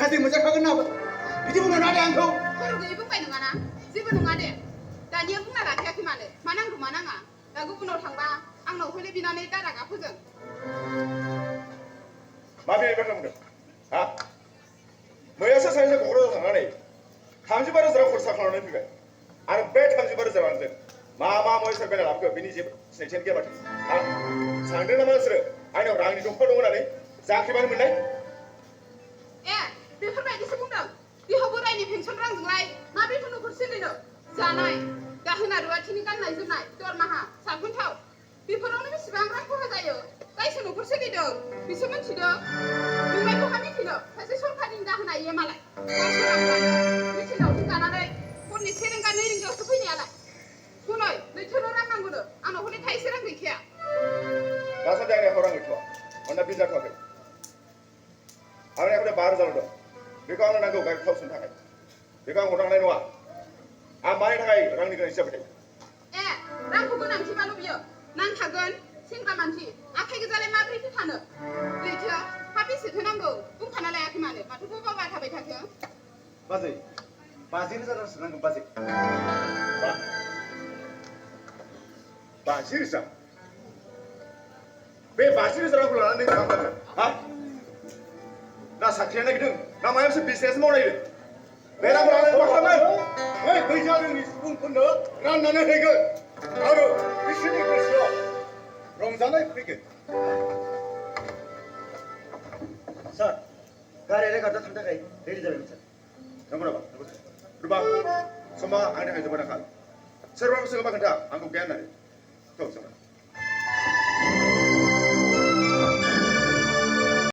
गाज्रि मोनजाखागोन नाबो बिदि बुंनो नाङा दे आंखौ खर' गैयै बुंबाय नङाना जेबो नङा दे दानिया बुंना लाखायाखै मानो मा नांगौ मा नाङा दा गुबुनाव थांबा आंनाव हले बिनानै दारागा फोजों मा बे बाथ्रा बुंदों हा मैयासो सानैजों क'क्राझार थांनानै 35,000 रां खरसा खालामनानै फैबाय आरो बे 35,000 रांजों मा मुवा बायना लाबोखो बेनि जेबो सिनायथियानो गैया माथो हा सानदों नामा नोंसोरो आंनाव रांनि दंखा दं होननानै जांख्रिबानो मोननाय ए बेफोरबायदिसो बुंदों बिहाव बोरायनि पेन्सन रांजोंलाय माबोरैथो न'खर सोलिनो जानाय दाहोना रुवाथिनि गाननाय जोमनाय दरमाहा साबोनथाव बेफोरावनो बेसेबां रां खहा जायो जायसो न'खर सोलिदों बिसो मिथिदों नोंलाय बहा मिथिनो सासे सरखारनि दाहोना इयो मालाय मिथिनावसो जानानै हरनि 1 रिंगा 2 रिंगायावसो फैनायालाय हनै नैथोल' रां नांगौनो आंनाव हले थाइसे रां गैखाया दासान्दि आंनि आखायाव रां गैथ'वा मानोना बिल जाथ'वाखै आंनि आखायाव 12,000 दं बेखौ आंनो नांगौ गारि थाव सोनो थाखाय बेखौ आं हरनो हानाय नङा आं मानि थाखाय रांनि गोनांथि जाबाय थायो ए रांखौ गोनांथिबाल' बियो नांखागोन सेंग्रा मानसि आखाइ गोजालाय माबोरैथो थानो लैथोआ हा बेसेथो नांगौ बुंखाना लायाखै मानो माथो बाबा थाबाय थाखो बाजै 50,000 रांसो नांगौ बाजै 50,000 बे 50,000 रांखौ लानानै मा खालामो हा ना साख्रिया नागिरदों ना माबा मोनसे बिजनेस मावनायदों बे रांखौ लानानै मा खालामो बै फैसा रोङि सुबुंफोरनो राननानै होगोन आरो बिसोरनि गोसोआव रंजानाय फैगोन सार गारिया गारजा थांनो थाखाय रेडि जाबायमोन सार नंगौ नामा रुबा समा आंनि थाखाय जोबोद आंखाल सोरबा सोरबा खोन्था आंखौ गैया होननानै थौ